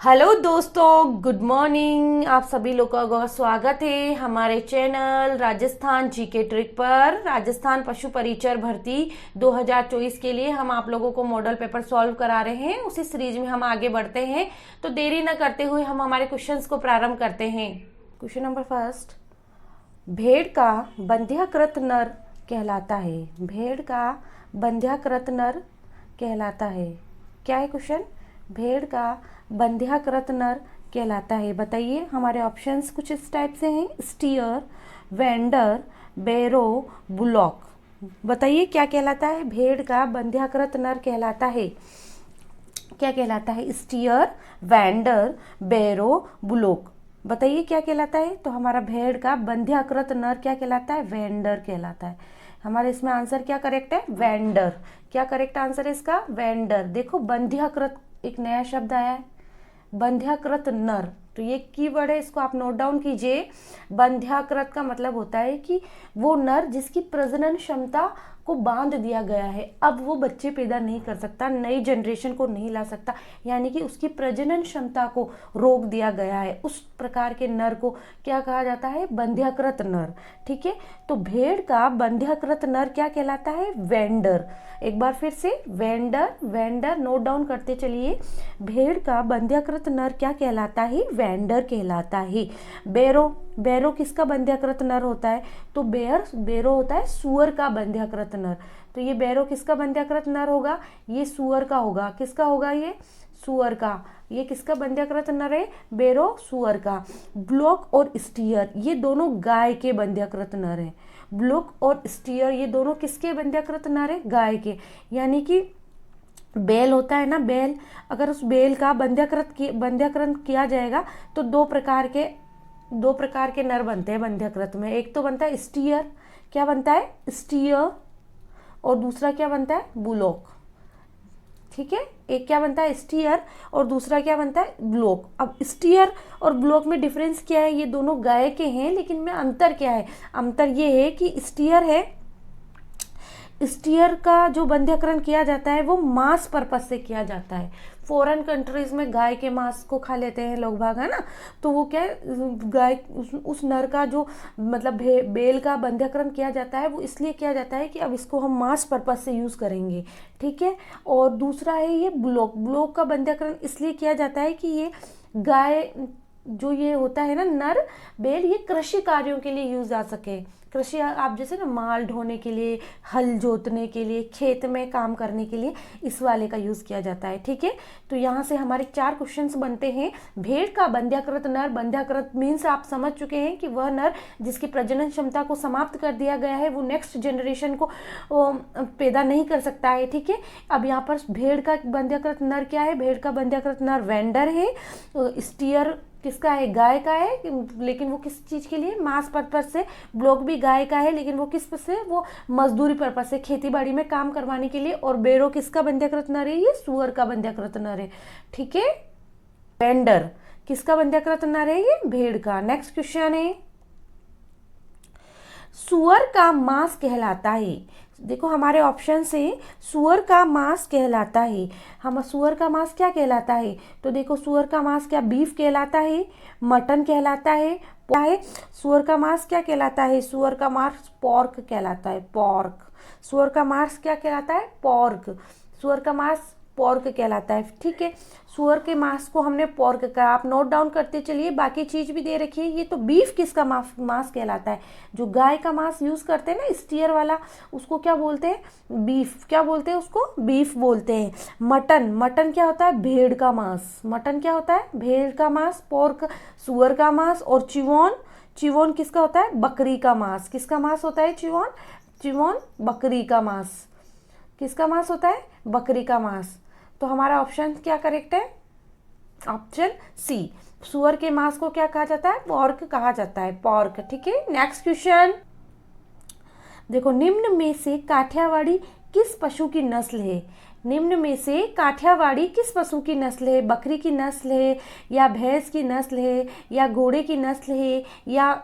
Hello दोस्तों, good morning. आप सभी लोगों का स्वागत है हमारे चैनल राजस्थान जीके ट्रिक पर। राजस्थान पशु परिचर भर्ती 2024 के लिए हम आप लोगों को मॉडल पेपर सॉल्व करा रहे हैं। उसी सीरीज में हम आगे बढ़ते हैं, तो देरी न करते हुए हम हमारे क्वेश्चंस को प्रारंभ करते हैं। क्वेश्चन नंबर फर्स्ट, भेड़ का बंध्याकृत नर कहलाता है। भेड़ का बंध्याकृत नर कहलाता है। क्या है क्वेश्चन? भेड़ का बंध्याकृत नर कहलाता है। बताइए, हमारे ऑप्शंस कुछ इस टाइप से हैं: स्टीयर, वेंडर, बैरो, बुलॉक। बताइए क्या कहलाता है? भेड़ का बंध्याकृत नर कहलाता है। क्या कहलाता है? स्टीयर, वेंडर, बैरो, बुलॉक। बताइए क्या कहलाता है? तो हमारा भेड़ का बंध्याकृत नर क्या कहलाता है? वेंडर कहलाता है। हमारे इसमें आंसर क्या करेक्ट है? वेंडर। क्या करेक्ट आंसर है इसका? वेंडर। देखो, बंध्याकृत एक नया शब्द आया है, बंध्याकृत नर। तो ये कीवर्ड है, इसको आप नोट डाउन कीजिए। बंध्याकृत का मतलब होता है कि वो नर जिसकी प्रजनन क्षमता को बांध दिया गया है, अब वो बच्चे पैदा नहीं कर सकता, नई जनरेशन को नहीं ला सकता, यानी कि उसकी प्रजनन क्षमता को रोक दिया गया है। उस प्रकार के नर को क्या कहा जाता है? बंध्याकृत नर। ठीक है, तो भेड़ का बंध्याकृत नर क्या कहलाता है? वेंडर। एक बार फिर से, वेंडर, वेंडर नोट डाउन करते चलिए। भेड़ का बंध्याकृत नर क्या कहलाता है? वेंडर कहलाता है। बैरो, बैरो किसका बंध्याकृत नर होता है? तो बैरो होता है सूअर का बंध्याकृत नर। तो ये बैरो किसका बंध्याकृत नर होगा? ये सूअर का होगा। किसका होगा? ये सूअर का। ये किसका बंध्याकृत नर है? बैरो सूअर का। ब्लॉक और स्टीयर ये दोनों गाय के बंध्याकृत नर हैं। ब्लॉक और स्टीयर ये दोनों किसके बंध्याकृत नर है? गाय के। यानी कि बैल होता है ना, बैल, अगर उस बैल का बंध्याकरण किया जाएगा तो दो प्रकार के नर बनते हैं बंध्याकृत में। एक तो बनता है स्टीयर। क्या बनता है? स्टीयर। और दूसरा क्या बनता है? बुलॉक। ठीक है, एक क्या बनता है? स्टीयर, और दूसरा क्या बनता है? ब्लॉक। अब स्टीयर और ब्लॉक में डिफरेंस क्या है? ये दोनों गाय के हैं, लेकिन में अंतर क्या है? अंतर ये है कि स्टीयर का जो बंध्याकरण किया जाता है वो मांस पर्पस से किया जाता है। फॉरेन कंट्रीज में गाय के मांस को खा लेते हैं लोग भाग, है ना। तो वो क्या है, गाय उस नर का जो मतलब बेल का बंध्याकरण किया जाता है वो इसलिए किया जाता है कि अब इसको हम मांस पर्पस से यूज़ करेंगे। ठीक है, और दूसरा है ये ब्लॉक। ब्लॉक का बंध्याकरण इसलिए किया जाता है कि ये गाय जो ये होता है ना, नर बैल, ये कृषि कार्यों के लिए यूज आ सके। कृषि, आप जैसे ना माल ढोने के लिए, हल जोतने के लिए, खेत में काम करने के लिए इस वाले का यूज किया जाता है। ठीक है, तो यहाँ से हमारे 4 क्वेश्चंस बनते हैं। भेड़ का बंध्याकृत नर, बंध्याकृत मीन्स आप समझ चुके हैं कि वह नर जिसकी प्रजनन क्षमता को समाप्त कर दिया गया है, वो नेक्स्ट जनरेशन को पैदा नहीं कर सकता है। ठीक है, अब यहाँ पर भेड़ का बंध्याकृत नर क्या है? भेड़ का बंध्याकृत नर वेंडर है। स्टीयर किसका है? गाय का है, लेकिन वो किस चीज़ के लिए? मांस पर्पज से। ब्लॉक भी गाय का है, लेकिन वो किस पर्पज से? वो मजदूरी पर्पज से, खेती बाड़ी में काम करवाने के लिए। और बैरो किसका बंध्याकृत नर है? ये सूअर का बंध्याकृत नर है। ठीक है, वेंडर किसका बंध्याकृत नर है? ये भेड़ का। नेक्स्ट क्वेश्चन है, सूअर का मांस कहलाता है। देखो, हमारे ऑप्शन से सूअर का मांस कहलाता है। हम सूअर का मांस क्या कहलाता है? तो देखो, सूअर का मांस क्या बीफ कहलाता है, मटन कहलाता है? सूअर का मांस क्या कहलाता है? सूअर का मांस पॉर्क कहलाता है, पॉर्क। सूअर का मांस क्या कहलाता है? पॉर्क। सूअर का मांस पॉर्क कहलाता है। ठीक है, सूअर के मांस को हमने पॉर्क का, आप नोट डाउन करते चलिए। बाकी चीज भी दे रखी है। ये तो बीफ किसका मांस कहलाता है? जो गाय का मांस यूज करते हैं ना, स्टीयर वाला, उसको क्या बोलते हैं? बीफ। क्या बोलते हैं उसको? बीफ बोलते हैं। मटन, मटन क्या होता है? भेड़ का मांस। मटन क्या होता है? भेड़ का मांस। पोर्क सूअर का मांस। और चिवॉन, चिवॉन किसका होता है? बकरी का मांस। किसका मांस होता है? चिवॉन, चिवॉन बकरी का मांस। किसका मांस होता है? बकरी का मांस। तो हमारा ऑप्शन क्या करेक्ट है? Option C. सूअर के मांस को क्या कहा जाता है? पॉर्क कहा जाता है, पॉर्क। ठीक है, नेक्स्ट क्वेश्चन देखो, निम्न में से काठियावाड़ी किस पशु की नस्ल है? निम्न में से काठियावाड़ी किस पशु की नस्ल है? बकरी की नस्ल है, या भैंस की नस्ल है, या घोड़े की नस्ल है, या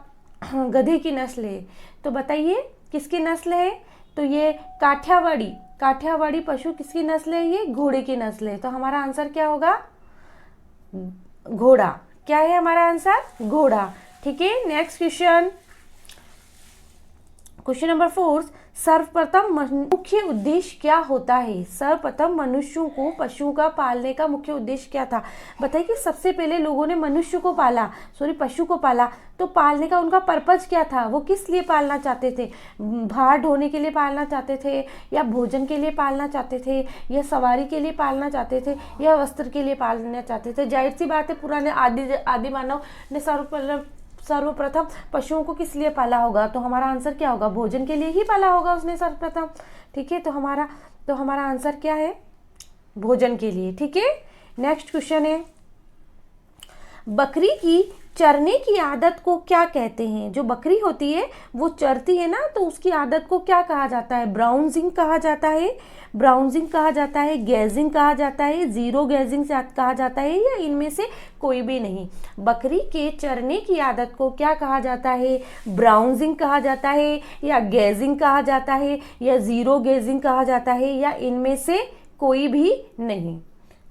गधे की नस्ल है? तो बताइए किसकी नस्ल है? तो ये काठियावाड़ी, काठियावाड़ी पशु किसकी नस्ल है? ये घोड़े की नस्ल है। तो हमारा आंसर क्या होगा? घोड़ा। क्या है हमारा आंसर? घोड़ा। ठीक है, नेक्स्ट क्वेश्चन, क्वेश्चन नंबर 4, सर्वप्रथम मुख्य उद्देश्य क्या होता है? सर्वप्रथम मनुष्यों को पशुओं का पालने का मुख्य उद्देश्य क्या था? बताइए कि सबसे पहले लोगों ने मनुष्य को पाला, पशु को पाला, तो पालने का उनका पर्पज क्या था? वो किस लिए पालना चाहते थे? भार ढोने के लिए पालना चाहते थे, या भोजन के लिए पालना चाहते थे, या सवारी के लिए पालना चाहते थे, या वस्त्र के लिए पालना चाहते थे? जाहिर सी बात है, पुराने आदि मानव ने सर्वप्रथम पशुओं को किस लिए पाला होगा? तो हमारा आंसर क्या होगा? भोजन के लिए ही पाला होगा उसने सर्वप्रथम। ठीक है, तो हमारा आंसर क्या है? भोजन के लिए। ठीक है, नेक्स्ट क्वेश्चन है, बकरी की चरने की आदत को क्या कहते हैं? जो बकरी होती है वो चरती है ना, तो उसकी आदत को क्या कहा जाता है? ब्राउजिंग कहा जाता है, गैजिंग कहा जाता है, जीरो गैजिंग कहा जाता है, या इनमें से कोई भी नहीं? बकरी के चरने की आदत को क्या कहा जाता है? ब्राउजिंग कहा जाता है, या गैजिंग कहा जाता है, या जीरो गैजिंग कहा जाता है, या इनमें से कोई भी नहीं?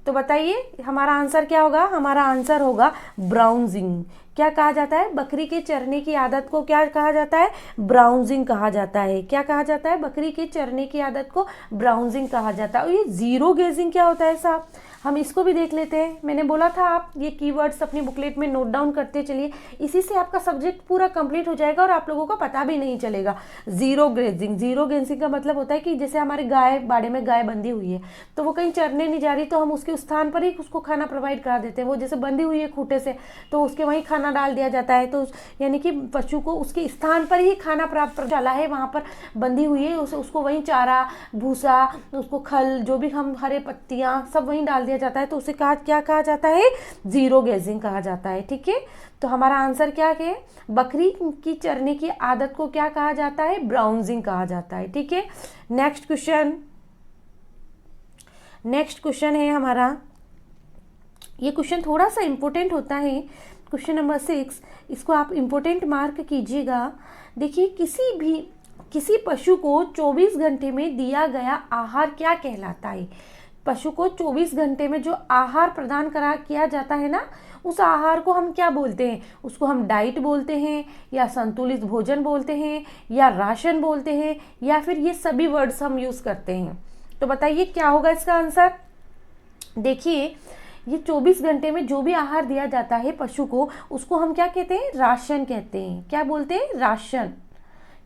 तो बताइए हमारा आंसर क्या होगा? हमारा आंसर होगा ब्राउजिंग। क्या कहा जाता है? बकरी के चरने की आदत को क्या कहा जाता है? ब्राउजिंग कहा जाता है। क्या कहा जाता है? बकरी के चरने की आदत को ब्राउजिंग कहा जाता है। और ये जीरो गेजिंग क्या होता है साहब? हम इसको भी देख लेते हैं। मैंने बोला था आप ये कीवर्ड्स अपनी बुकलेट में नोट डाउन करते चलिए, इसी से आपका सब्जेक्ट पूरा कंप्लीट हो जाएगा और आप लोगों को पता भी नहीं चलेगा। जीरो ग्रेजिंग का मतलब होता है कि जैसे हमारे गाय, बाड़े में गाय बंधी हुई है, तो वो कहीं चरने नहीं जा रही, तो हम उसके स्थान पर ही उसको खाना प्रोवाइड करा देते हैं। वो जैसे बंधी हुई है खूंटे से, तो उसके वहीं खाना डाल दिया जाता है। तो यानी कि पशु को उसके स्थान पर ही खाना प्राप्त डाला है, वहाँ पर बंधी हुई है, उसको वहीं चारा, भूसा, उसको खल, जो भी हम हरे पत्तियाँ सब वहीं डाल जाता है, तो उसे क्या कहा जाता है? जीरो गेजिंग कहा जाता है। ठीक है, तो हमारा आंसर क्या है? बकरी की चरने की आदत को क्या कहा जाता है? ब्राउजिंग कहा जाता है। ठीक है, नेक्स्ट क्वेश्चन है हमारा, ये क्वेश्चन थोड़ा सा इंपॉर्टेंट होता है, क्वेश्चन नंबर 6, इसको आप इंपॉर्टेंट मार्क कीजिएगा। देखिए, किसी पशु को 24 घंटे में दिया गया आहार क्या कहलाता है? पशु को 24 घंटे में जो आहार प्रदान किया जाता है ना, उस आहार को हम क्या बोलते हैं? उसको हम डाइट बोलते हैं, या संतुलित भोजन बोलते हैं, या राशन बोलते हैं, या फिर ये सभी वर्ड्स हम यूज करते हैं? तो बताइए क्या होगा इसका आंसर? देखिए, ये 24 घंटे में जो भी आहार दिया जाता है पशु को, उसको हम क्या कहते हैं? राशन कहते हैं। क्या बोलते हैं? राशन।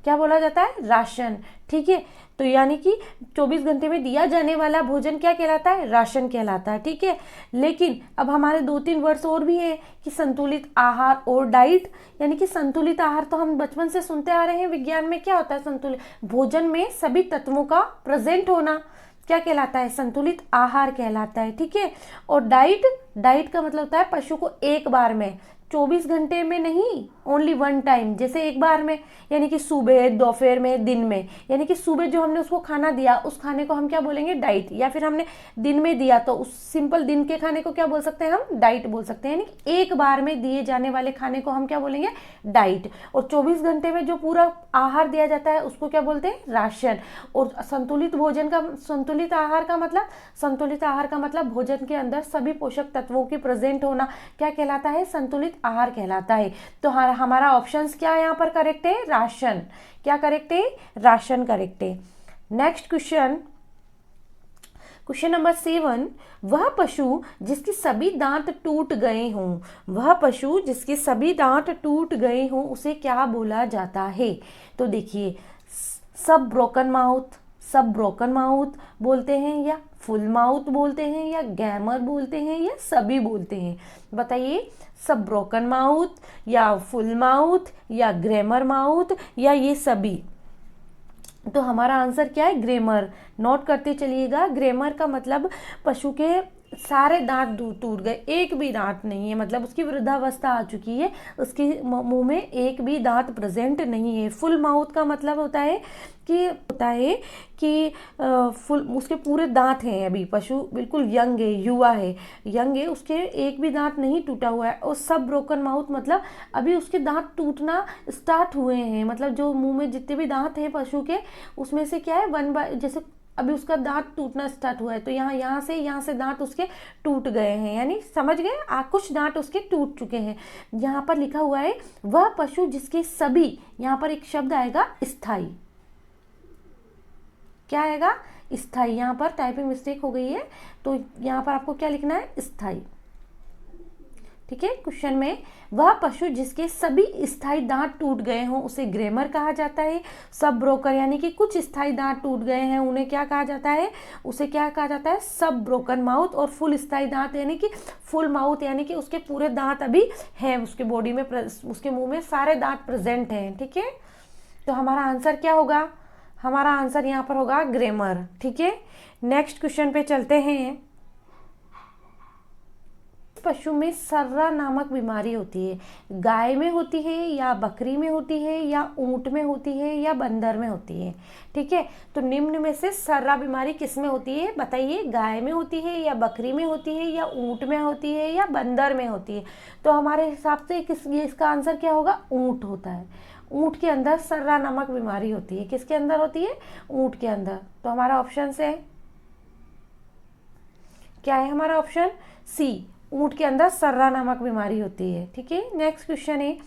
क्या बोला जाता है? राशन। ठीक है, तो यानी कि 24 घंटे में दिया जाने वाला भोजन क्या कहलाता है? राशन कहलाता है। ठीक है, लेकिन अब हमारे 2-3 वर्ड्स और भी हैं कि संतुलित आहार और डाइट। यानी कि संतुलित आहार तो हम बचपन से सुनते आ रहे हैं, विज्ञान में क्या होता है? संतुलित भोजन में सभी तत्वों का प्रेजेंट होना क्या कहलाता है? संतुलित आहार कहलाता है। ठीक है, और डाइट का मतलब होता है पशु को एक बार में, 24 घंटे में नहीं, ओनली वन टाइम, जैसे एक बार में, यानी कि सुबह, दोपहर में, दिन में। यानी कि सुबह जो हमने उसको खाना दिया, उस खाने को हम क्या बोलेंगे? डाइट। या फिर हमने दिन में दिया, तो उस सिंपल दिन के खाने को क्या बोल सकते हैं? हम डाइट बोल सकते हैं। यानी कि एक बार में दिए जाने वाले खाने को हम क्या बोलेंगे? डाइट। और 24 घंटे में जो पूरा आहार दिया जाता है उसको क्या बोलते हैं? राशन। और संतुलित आहार का मतलब भोजन के अंदर सभी पोषक तत्वों की प्रेजेंट होना क्या कहलाता है? संतुलित आहार कहलाता है। तो हमारा ऑप्शंस क्या यहाँ पर करेक्ट है? राशन। क्या करेक्ट है? राशन करेक्ट है। नेक्स्ट क्वेश्चन नंबर 7, वह पशु जिसके सभी दांत टूट गए हों उसे क्या बोला जाता है? तो देखिए, सब ब्रोकन माउथ बोलते हैं, या फुल माउथ बोलते हैं, या गैमर बोलते हैं, या सभी बोलते हैं? बताइए, सब ब्रोकन माउथ, या फुल माउथ, या ग्रेमर माउथ, या ये सभी? तो हमारा आंसर क्या है? ग्रेमर। नोट करते चलिएगा। ग्रेमर का मतलब पशु के सारे दांत टूट गए, एक भी दांत नहीं है, मतलब उसकी वृद्धावस्था आ चुकी है, उसके मुंह में एक भी दांत प्रेजेंट नहीं है। फुल माउथ का मतलब होता है कि फुल उसके पूरे दांत हैं, अभी पशु बिल्कुल यंग है, उसके एक भी दांत नहीं टूटा हुआ है। और सब ब्रोकन माउथ मतलब अभी उसके दांत टूटना स्टार्ट हुए हैं, मतलब जो मुंह में जितने भी दांत हैं पशु के, उसमें से क्या है, जैसे अभी उसका दांत टूटना स्टार्ट हुआ है, तो यहाँ से दांत उसके टूट गए हैं, यानी समझ गए, कुछ दांत उसके टूट चुके हैं। यहाँ पर लिखा हुआ है वह पशु जिसके सभी, यहाँ पर एक शब्द आएगा स्थायी, क्या आएगा, स्थायी। यहाँ पर टाइपिंग मिस्टेक हो गई है, तो यहाँ पर आपको क्या लिखना है, स्थायी। ठीक है, क्वेश्चन में वह पशु जिसके सभी स्थायी दांत टूट गए हों उसे ग्रेमर कहा जाता है। सब ब्रोकर यानी कि कुछ स्थायी दांत टूट गए हैं उन्हें क्या कहा जाता है, उसे क्या कहा जाता है, सब ब्रोकन माउथ। और फुल स्थायी दांत यानी कि फुल माउथ यानी कि उसके पूरे दांत अभी हैं उसके बॉडी में, उसके मुंह में सारे दांत प्रेजेंट हैं। ठीक है, तो हमारा आंसर क्या होगा, हमारा आंसर यहाँ पर होगा ग्रेमर। ठीक है, नेक्स्ट क्वेश्चन पे चलते हैं। पशु में सर्रा नामक बीमारी होती है, गाय में होती है या बकरी में होती है या ऊंट में होती है या बंदर में होती है। ठीक है, तो निम्न में से सर्रा बीमारी किस में होती है, बताइए, गाय में होती है या बकरी में होती है या ऊंट में होती है या बंदर में होती है। तो हमारे हिसाब से इसका आंसर क्या होगा, ऊंट होता है। ऊंट के अंदर सर्रा नामक बीमारी होती है, किसके अंदर होती है, ऊंट के अंदर। तो हमारा ऑप्शन से क्या है, हमारा ऑप्शन सी, ऊंट के अंदर सर्रा नामक बीमारी होती है। ठीक है, नेक्स्ट क्वेश्चन है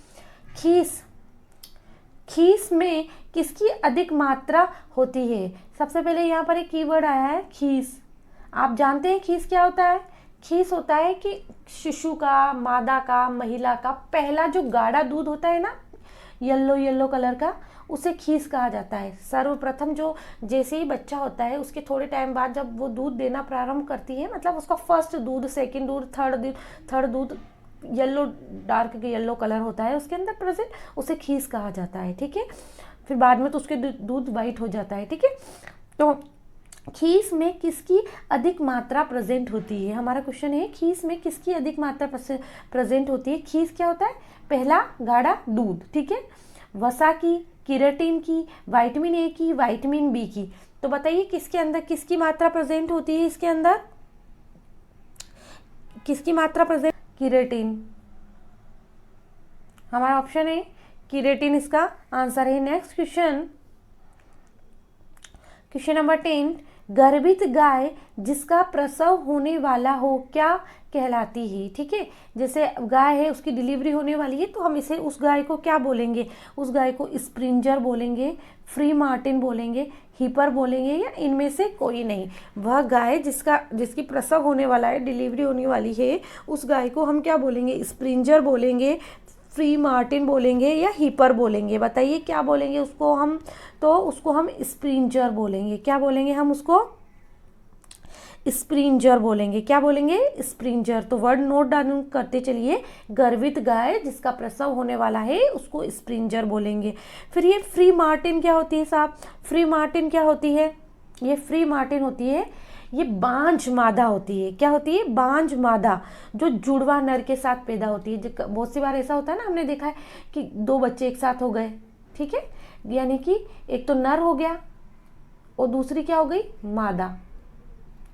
खीस में किसकी अधिक मात्रा होती है। सबसे पहले यहाँ पर एक कीवर्ड आया है खीस। आप जानते हैं खीस क्या होता है, खीस होता है कि शिशु का, मादा का, महिला का पहला जो गाढ़ा दूध होता है ना, येलो कलर का, उसे खीस कहा जाता है। सर्वप्रथम जो जैसे ही बच्चा होता है उसके थोड़े टाइम बाद जब वो दूध देना प्रारंभ करती है, मतलब उसका फर्स्ट दूध, सेकंड दूध, थर्ड दूध येलो, डार्क येलो कलर होता है उसके अंदर प्रेजेंट, उसे खीस कहा जाता है। ठीक है, फिर बाद में तो उसके दूध वाइट हो जाता है। ठीक है, तो खीस में किसकी अधिक मात्रा प्रेजेंट होती है, हमारा क्वेश्चन है खीस में किसकी अधिक मात्रा प्रेजेंट होती है। खीस क्या होता है, पहला गाढ़ा दूध। ठीक है, वसा की, केराटिन की, विटामिन ए की, विटामिन बी की। तो बताइए किसके अंदर किसकी मात्रा प्रेजेंट होती है, इसके अंदर किसकी मात्रा प्रेजेंट, केराटिन। हमारा ऑप्शन है केराटिन, इसका आंसर है। नेक्स्ट क्वेश्चन नंबर 10, गर्भित गाय जिसका प्रसव होने वाला हो क्या कहलाती है। ठीक है, जैसे गाय है उसकी डिलीवरी होने वाली है, तो हम इसे उस गाय को क्या बोलेंगे, उस गाय को स्प्रिंजर बोलेंगे, फ्री मार्टिन बोलेंगे, हीपर बोलेंगे, या इनमें से कोई नहीं। वह गाय जिसकी प्रसव होने वाला है, डिलीवरी होने वाली है, उस गाय को हम क्या बोलेंगे, स्प्रिंजर बोलेंगे, फ्री मार्टिन बोलेंगे या हीपर बोलेंगे। बताइए क्या बोलेंगे उसको हम, तो उसको हम स्प्रिंजर बोलेंगे। क्या बोलेंगे हम उसको, स्प्रिंजर बोलेंगे। क्या बोलेंगे, स्प्रिंजर। तो वर्ड नोट डाउन करते चलिए, गर्भित गाय जिसका प्रसव होने वाला है उसको स्प्रिंजर बोलेंगे। फिर ये फ्री मार्टिन क्या होती है साहब, फ्री मार्टिन क्या होती है, ये फ्री मार्टिन होती है, ये बांझ मादा होती है। क्या होती है, बांझ मादा, जो जुड़वा नर के साथ पैदा होती है। बहुत सी बार ऐसा होता है ना, हमने देखा है कि दो बच्चे एक साथ हो गए। ठीक है, यानी कि एक तो नर हो गया और दूसरी क्या हो गई, मादा।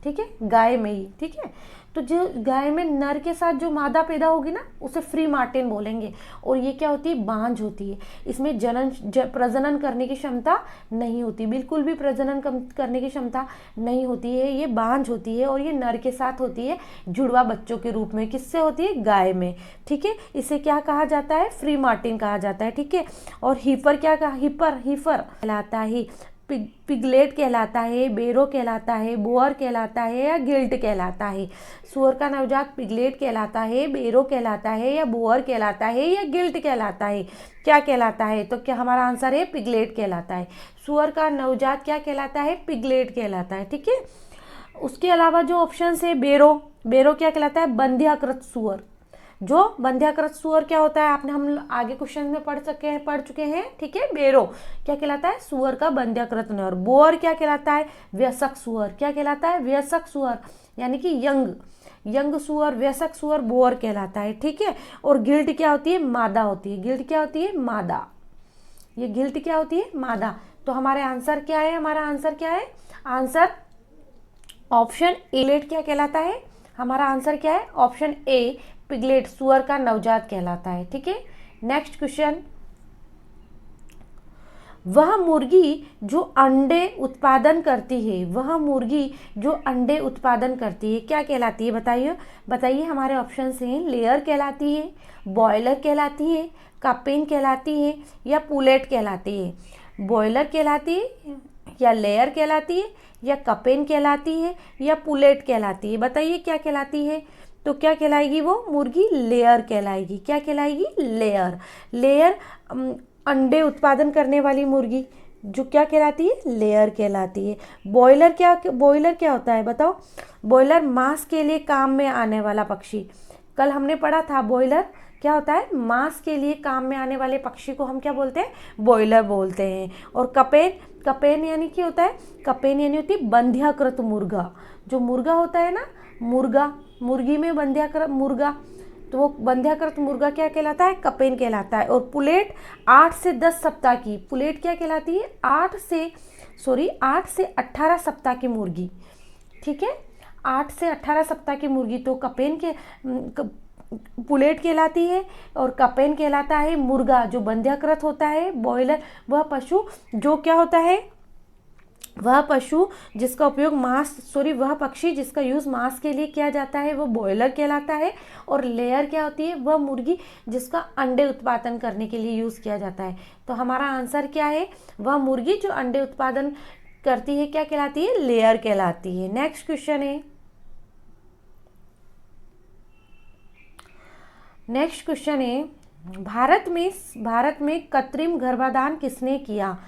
ठीक है, गाय में ही। ठीक है, तो जो गाय में नर के साथ जो मादा पैदा होगी ना, उसे फ्री मार्टिन बोलेंगे। और ये क्या होती है, बांझ होती है। इसमें प्रजनन करने की क्षमता नहीं होती, बिल्कुल भी प्रजनन करने की क्षमता नहीं होती है। ये बांझ होती है और ये नर के साथ होती है, जुड़वा बच्चों के रूप में। किससे होती है, गाय में। ठीक है, इसे क्या कहा जाता है, फ्री मार्टिन कहा जाता है। ठीक है, और हीपर क्या कहा, हीपर कहलाता है, पिगलेट कहलाता है, बेरो कहलाता है, बोअर कहलाता है या गिल्ट कहलाता है। सुअर का नवजात पिगलेट कहलाता है, बेरो कहलाता है या बोअर कहलाता है या गिल्ट कहलाता है। क्या कहलाता है, तो क्या हमारा आंसर है पिगलेट कहलाता है। सुअर का नवजात क्या कहलाता है, पिगलेट कहलाता है। ठीक है, उसके अलावा जो ऑप्शन है, बेरो क्या कहलाता है, बंध्याकृत सुअर। जो बंध्याकृत सुअर क्या होता है, आपने हम आगे क्वेश्चन में पढ़ चुके हैं। ठीक है, बेरो क्या कहलाता है, सुअर का बंध्याकृत नर। बोअर क्या कहलाता है, वयस्क सुअर। क्या कहलाता है, वयस्क सुअर, यानी कि यंग सुअर, वयस्क सुअर बोअर कहलाता है। ठीक है, और गिल्ट क्या होती है, मादा होती है। गिल्ट क्या होती है, मादा। ये गिल्ट क्या होती है, मादा। तो हमारे आंसर क्या है, हमारा आंसर क्या है, आंसर ऑप्शन ए क्या कहलाता है। हमारा आंसर क्या है, ऑप्शन ए, पिगलेट सुअर का नवजात कहलाता है। ठीक है, नेक्स्ट क्वेश्चन, वह मुर्गी जो अंडे उत्पादन करती है, वह मुर्गी जो अंडे उत्पादन करती है क्या कहलाती है? बताइए बताइए। हमारे ऑप्शन हैं, लेयर कहलाती है, बॉयलर कहलाती है, कपिन कहलाती है या पुलेट कहलाती है। बॉयलर कहलाती है या लेयर कहलाती है या कपेन कहलाती है या पुलेट कहलाती है? बताइए क्या कहलाती है? तो क्या कहलाएगी वो मुर्गी? लेयर कहलाएगी। क्या कहलाएगी? लेयर। लेयर अंडे उत्पादन करने वाली मुर्गी जो क्या कहलाती है? लेयर कहलाती है। बॉयलर क्या होता है बताओ? बॉयलर मांस के लिए काम में आने वाला पक्षी। कल हमने पढ़ा था बॉयलर क्या होता है? मांस के लिए काम में आने वाले पक्षी को हम क्या बोलते हैं? बॉयलर बोलते हैं। और कपेन यानी क्या होता है? कपेन यानी होती है बंध्याकृत मुर्गा। जो मुर्गा होता है ना, मुर्गी में बंध्याकृत मुर्गा, तो वो बंध्याकृत मुर्गा क्या कहलाता है? कपेन कहलाता है। और पुलेट 8 से 10 सप्ताह की, पुलेट क्या कहलाती है? 8 से 18 सप्ताह की मुर्गी। ठीक है, 8 से 18 सप्ताह की मुर्गी तो पुलेट कहलाती है। और कपेन कहलाता है मुर्गा जो बंध्याकृत होता है। बॉयलर वह पशु जो क्या होता है? वह पक्षी जिसका यूज़ मांस के लिए किया जाता है वो बॉयलर कहलाता है। और लेयर क्या होती है? वह मुर्गी जिसका अंडे उत्पादन करने के लिए यूज़ किया जाता है। तो हमारा आंसर क्या है? वह मुर्गी जो अंडे उत्पादन करती है क्या कहलाती है? लेयर कहलाती है। नेक्स्ट क्वेश्चन है भारत में कृत्रिम गर्भाधान किसने किया?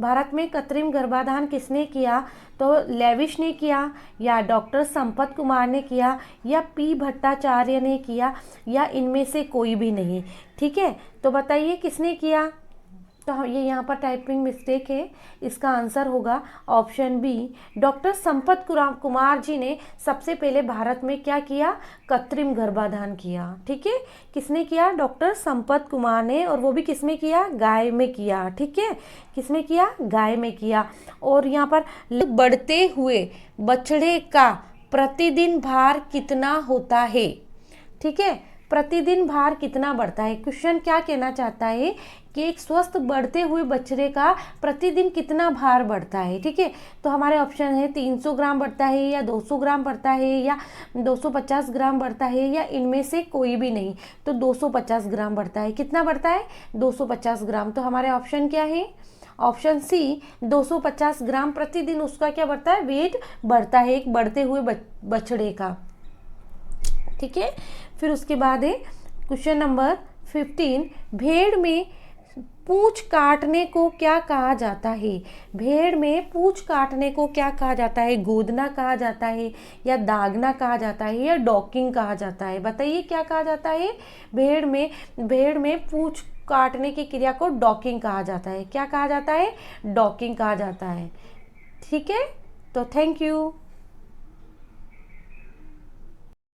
भारत में कृत्रिम गर्भाधान किसने किया? तो लेविश ने किया या डॉक्टर संपत कुमार ने किया या पी भट्टाचार्य ने किया या इनमें से कोई भी नहीं। ठीक है, तो बताइए किसने किया? तो ये यहाँ पर टाइपिंग मिस्टेक है, इसका आंसर होगा option B. Doctor Sampath Kumar ji ने सबसे पहले भारत में क्या किया? कृत्रिम गर्भाधान किया। ठीक है, किसने किया? डॉक्टर संपत कुमार ने। और वो भी किसमें किया? गाय में किया। ठीक है, किसमें किया? गाय में किया। और यहाँ पर बढ़ते हुए बछड़े का प्रतिदिन भार कितना होता है? ठीक है, प्रतिदिन भार कितना बढ़ता है? क्वेश्चन क्या कहना चाहता है कि एक स्वस्थ बढ़ते हुए बछड़े का प्रतिदिन कितना भार बढ़ता है। ठीक है, तो हमारे ऑप्शन है 300 ग्राम बढ़ता है या 200 ग्राम बढ़ता है या 250 ग्राम बढ़ता है या इनमें से कोई भी नहीं। तो 250 ग्राम बढ़ता है। कितना बढ़ता है? 250 ग्राम। तो हमारे ऑप्शन क्या है? ऑप्शन सी 250 ग्राम प्रतिदिन उसका क्या बढ़ता है? वेट बढ़ता है एक बढ़ते हुए बछड़े का। ठीक है, फिर उसके बाद है क्वेश्चन नंबर 15। भेड़ में पूंछ काटने को क्या कहा जाता है? भेड़ में पूंछ काटने को क्या कहा जाता है? गोदना कहा जाता है या दागना कहा जाता है या डॉकिंग कहा जाता है? बताइए क्या कहा जाता है? भेड़ में पूंछ काटने की क्रिया को डॉकिंग कहा जाता है। क्या कहा जाता है? डॉकिंग कहा जाता है। ठीक है, तो थैंक यू।